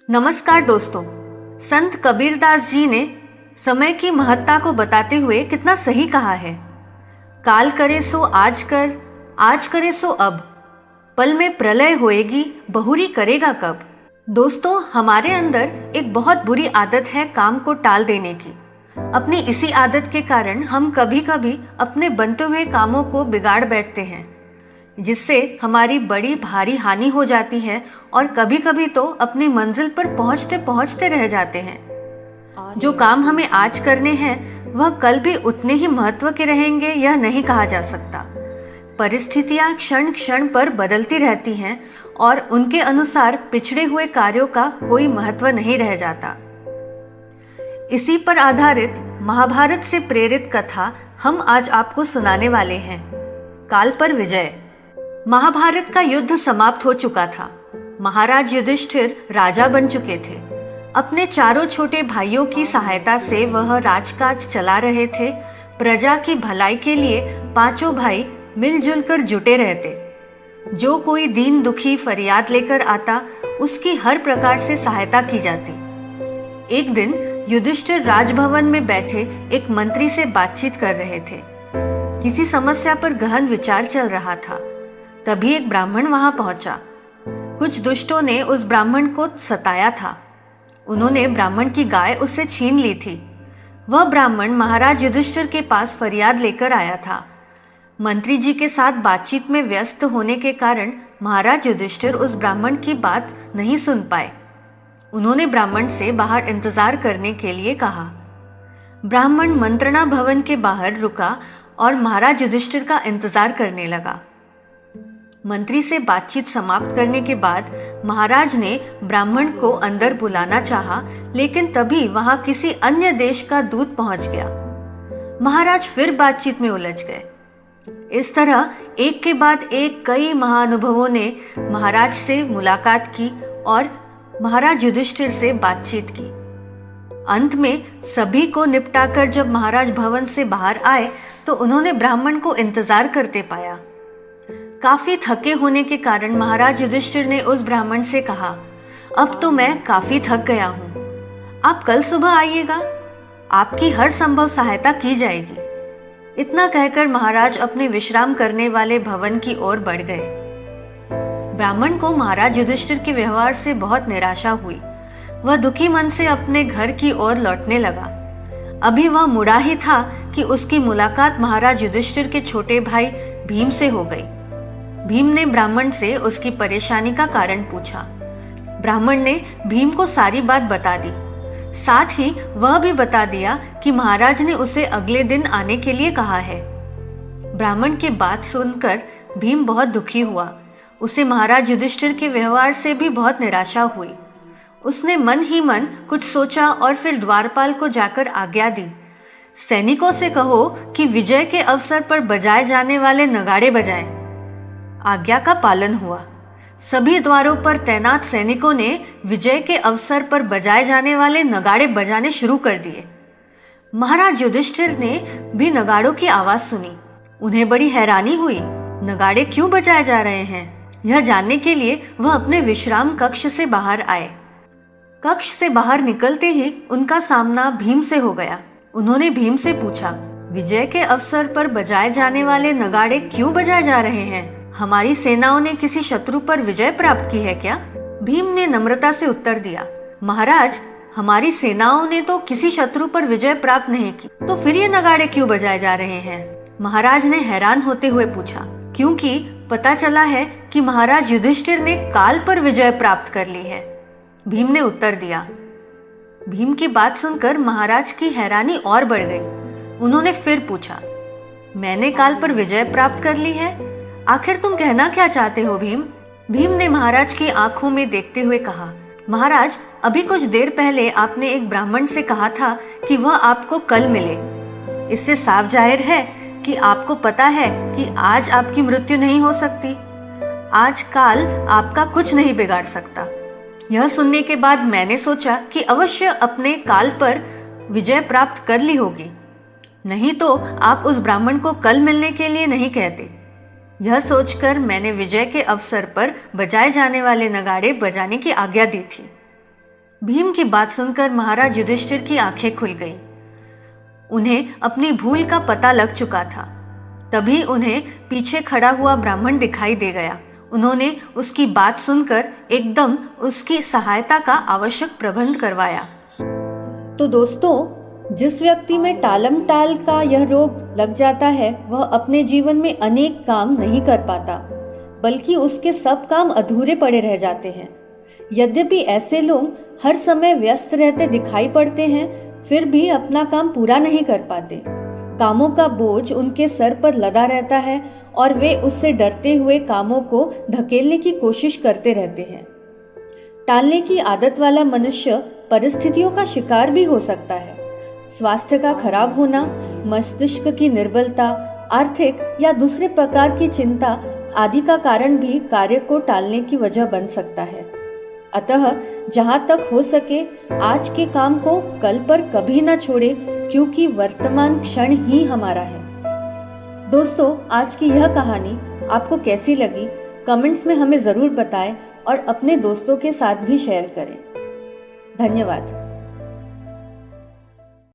नमस्कार दोस्तों। संत कबीरदास जी ने समय की महत्ता को बताते हुए कितना सही कहा है। काल करे सो आज कर, आज करे सो अब, पल में प्रलय होएगी, बहुरी करेगा कब। दोस्तों, हमारे अंदर एक बहुत बुरी आदत है काम को टाल देने की। अपनी इसी आदत के कारण हम कभी कभी अपने बनते हुए कामों को बिगाड़ बैठते हैं, जिससे हमारी बड़ी भारी हानि हो जाती है और कभी कभी तो अपनी मंजिल पर पहुंचते पहुंचते रह जाते हैं। जो काम हमें आज करने हैं वह कल भी उतने ही महत्व के रहेंगे यह नहीं कहा जा सकता। परिस्थितियां क्षण क्षण पर बदलती रहती हैं और उनके अनुसार पिछड़े हुए कार्यों का कोई महत्व नहीं रह जाता। इसी पर आधारित महाभारत से प्रेरित कथा हम आज आपको सुनाने वाले हैं। काल पर विजय। महाभारत का युद्ध समाप्त हो चुका था। महाराज युधिष्ठिर राजा बन चुके थे। अपने चारों छोटे भाइयों की सहायता से वह राजकाज चला रहे थे। प्रजा की भलाई के लिए पांचों भाई मिलजुल कर जुटे रहते। जो कोई दीन दुखी फरियाद लेकर आता उसकी हर प्रकार से सहायता की जाती। एक दिन युधिष्ठिर राजभवन में बैठे एक मंत्री से बातचीत कर रहे थे। किसी समस्या पर गहन विचार चल रहा था। तभी एक ब्राह्मण वहां पहुंचा। कुछ दुष्टों ने उस ब्राह्मण को सताया था। उन्होंने ब्राह्मण की गाय उससे छीन ली थी। वह ब्राह्मण महाराज युधिष्ठिर के पास फरियाद लेकर आया था। मंत्री जी के साथ बातचीत में व्यस्त होने के कारण महाराज युधिष्ठिर उस ब्राह्मण की बात नहीं सुन पाए। उन्होंने ब्राह्मण से बाहर इंतजार करने के लिए कहा। ब्राह्मण मंत्रणा भवन के बाहर रुका और महाराज युधिष्ठिर का इंतजार करने लगा। मंत्री से बातचीत समाप्त करने के बाद महाराज ने ब्राह्मण को अंदर बुलाना चाहा, लेकिन तभी वहां किसी अन्य देश का दूत पहुंच गया। महाराज फिर बातचीत में उलझ गए। इस तरह एक के बाद एक कई महानुभवों ने महाराज से मुलाकात की और महाराज युधिष्ठिर से बातचीत की। अंत में सभी को निपटाकर जब महाराज भवन से बाहर आए तो उन्होंने ब्राह्मण को इंतजार करते पाया। काफी थके होने के कारण महाराज युधिष्ठिर ने उस ब्राह्मण से कहा, अब तो मैं काफी थक गया हूं, आप कल सुबह आइएगा, आपकी हर संभव सहायता की जाएगी। इतना कहकर महाराज अपने विश्राम करने वाले भवन की ओर बढ़ गए। ब्राह्मण को महाराज युधिष्ठिर के व्यवहार से बहुत निराशा हुई। वह दुखी मन से अपने घर की ओर लौटने लगा। अभी वह मुड़ा ही था कि उसकी मुलाकात महाराज युधिष्ठिर के छोटे भाई भीम से हो गई। भीम ने ब्राह्मण से उसकी परेशानी का कारण पूछा। ब्राह्मण ने भीम को सारी बात बता दी। साथ ही वह भी बता दिया कि महाराज ने उसे अगले दिन आने के लिए कहा है। ब्राह्मण की बात सुनकर भीम बहुत दुखी हुआ। उसे महाराज युधिष्ठिर के व्यवहार से भी बहुत निराशा हुई। उसने मन ही मन कुछ सोचा और फिर द्वारपाल को जाकर आज्ञा दी, सैनिकों से कहो कि विजय के अवसर पर बजाए जाने वाले नगाड़े बजाएं। आज्ञा का पालन हुआ। सभी द्वारों पर तैनात सैनिकों ने विजय के अवसर पर बजाए जाने वाले नगाड़े बजाने शुरू कर दिए। महाराज युधिष्ठिर ने भी नगाड़ों की आवाज सुनी। उन्हें बड़ी हैरानी हुई। नगाड़े क्यों बजाए जा रहे हैं, यह जानने के लिए वह अपने विश्राम कक्ष से बाहर आए। कक्ष से बाहर निकलते ही उनका सामना भीम से हो गया। उन्होंने भीम से पूछा, विजय के अवसर पर बजाए जाने वाले नगाड़े क्यों बजाए जा रहे हैं? हमारी सेनाओं ने किसी शत्रु पर विजय प्राप्त की है क्या? भीम ने नम्रता से उत्तर दिया, महाराज, हमारी सेनाओं ने तो किसी शत्रु पर विजय प्राप्त नहीं की, तो फिर ये नगाड़े क्यों बजाए जा रहे हैं? महाराज ने हैरान होते हुए पूछा, क्योंकि पता चला है कि महाराज युधिष्ठिर ने काल पर विजय प्राप्त कर ली है। भीम ने उत्तर दिया। भीम की बात सुनकर महाराज की हैरानी और बढ़ गई। उन्होंने फिर पूछा, मैंने काल पर विजय प्राप्त कर ली है? आखिर तुम कहना क्या चाहते हो भीम? भीम ने महाराज की आंखों में देखते हुए कहा, महाराज, अभी कुछ देर पहले आपने एक ब्राह्मण से कहा था कि वह आपको कल मिले। इससे साफ जाहिर है कि आपको पता है कि आज आपकी मृत्यु नहीं हो सकती। आज काल आपका कुछ नहीं बिगाड़ सकता। यह सुनने के बाद मैंने सोचा कि अवश्य अपने काल पर विजय प्राप्त कर ली होगी, नहीं तो आप उस ब्राह्मण को कल मिलने के लिए नहीं कहते। यह सोचकर मैंने विजय के अवसर पर बजाए जाने वाले नगाड़े बजाने की आज्ञा दी थी। भीम की बात सुनकर महाराज युधिष्ठिर की आंखें खुल गईं। उन्हें अपनी भूल का पता लग चुका था। तभी उन्हें पीछे खड़ा हुआ ब्राह्मण दिखाई दे गया। उन्होंने उसकी बात सुनकर एकदम उसकी सहायता का आवश्यक प्रबंध करवाया। तो दोस्तों, जिस व्यक्ति में टालम टाल का यह रोग लग जाता है वह अपने जीवन में अनेक काम नहीं कर पाता, बल्कि उसके सब काम अधूरे पड़े रह जाते हैं। यद्यपि ऐसे लोग हर समय व्यस्त रहते दिखाई पड़ते हैं, फिर भी अपना काम पूरा नहीं कर पाते। कामों का बोझ उनके सर पर लदा रहता है और वे उससे डरते हुए कामों को धकेलने की कोशिश करते रहते हैं। टालने की आदत वाला मनुष्य परिस्थितियों का शिकार भी हो सकता है। स्वास्थ्य का खराब होना, मस्तिष्क की निर्बलता, आर्थिक या दूसरे प्रकार की चिंता आदि का कारण भी कार्य को टालने की वजह बन सकता है। अतः जहाँ तक हो सके आज के काम को कल पर कभी न छोड़े, क्योंकि वर्तमान क्षण ही हमारा है। दोस्तों, आज की यह कहानी आपको कैसी लगी कमेंट्स में हमें ज़रूर बताएं और अपने दोस्तों के साथ भी शेयर करें। धन्यवाद।